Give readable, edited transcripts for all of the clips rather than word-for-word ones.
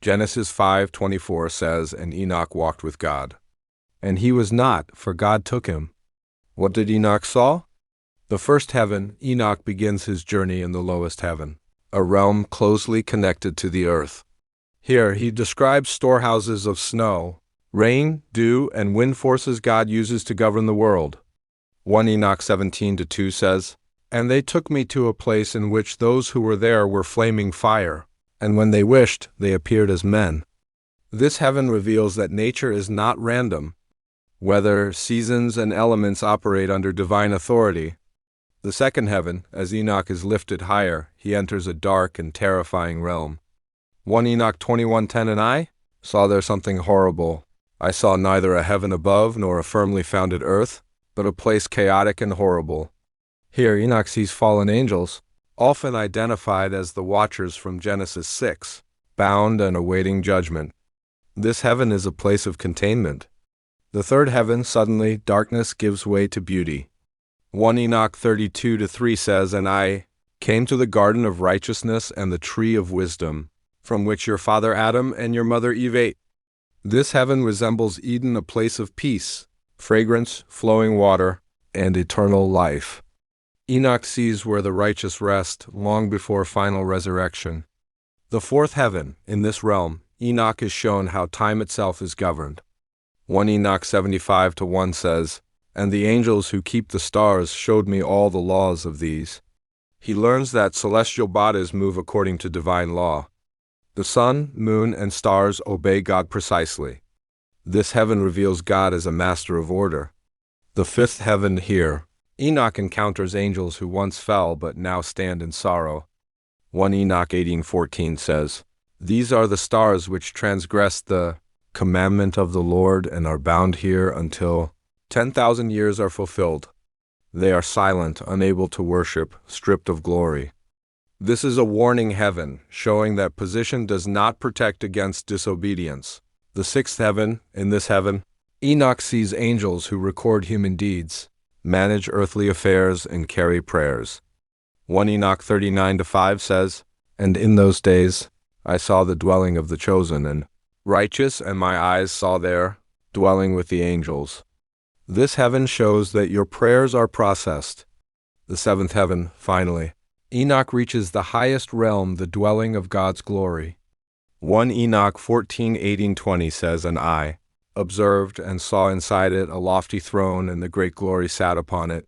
Genesis 5:24 says, "And Enoch walked with God. And he was not, for God took him." What did Enoch saw? The first heaven. Enoch begins his journey in the lowest heaven, a realm closely connected to the earth. Here he describes storehouses of snow, rain, dew, and wind forces God uses to govern the world. 1 Enoch 17:2 says, "And they took me to a place in which those who were there were flaming fire, and when they wished, they appeared as men." This heaven reveals that nature is not random. Weather, seasons, and elements operate under divine authority. The second heaven, as Enoch is lifted higher, he enters a dark and terrifying realm. 1 Enoch 21:10 "And I saw there something horrible. I saw neither a heaven above nor a firmly founded earth, but a place chaotic and horrible." Here Enoch sees fallen angels, often identified as the watchers from Genesis 6, bound and awaiting judgment. This heaven is a place of containment. The third heaven, suddenly, darkness gives way to beauty. 1 Enoch 32:3 says, "And I came to the garden of righteousness and the tree of wisdom, from which your father Adam and your mother Eve ate." This heaven resembles Eden, a place of peace, fragrance, flowing water, and eternal life. Enoch sees where the righteous rest long before final resurrection. The fourth heaven. In this realm, Enoch is shown how time itself is governed. 1 Enoch 75:1 says, "And the angels who keep the stars showed me all the laws of these." He learns that celestial bodies move according to divine law. The sun, moon, and stars obey God precisely. This heaven reveals God as a master of order. The fifth heaven. Here, Enoch encounters angels who once fell but now stand in sorrow. 1 Enoch 18:14 says, "These are the stars which transgressed the commandment of the Lord and are bound here until 10,000 years are fulfilled. They are silent, unable to worship, stripped of glory." This is a warning heaven, showing that position does not protect against disobedience. The sixth heaven. In this heaven, Enoch sees angels who record human deeds, manage earthly affairs, and carry prayers. 1 Enoch 39:5 says, "And in those days I saw the dwelling of the chosen and righteous, and my eyes saw there, dwelling with the angels." This heaven shows that your prayers are processed. The seventh heaven. Finally, Enoch reaches the highest realm, the dwelling of God's glory. 1 Enoch 14:18-20 says, "And I observed and saw inside it a lofty throne, and the great glory sat upon it."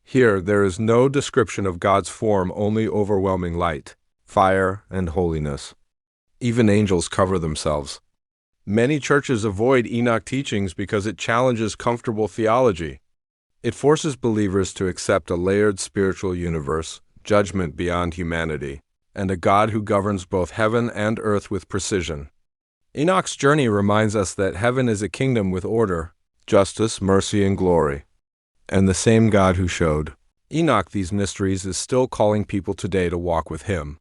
Here there is no description of God's form, only overwhelming light, fire, and holiness. Even angels cover themselves. Many churches avoid Enoch teachings because it challenges comfortable theology. It forces believers to accept a layered spiritual universe, judgment beyond humanity, and a God who governs both heaven and earth with precision. Enoch's journey reminds us that heaven is a kingdom with order, justice, mercy, and glory. And the same God who showed Enoch these mysteries is still calling people today to walk with him.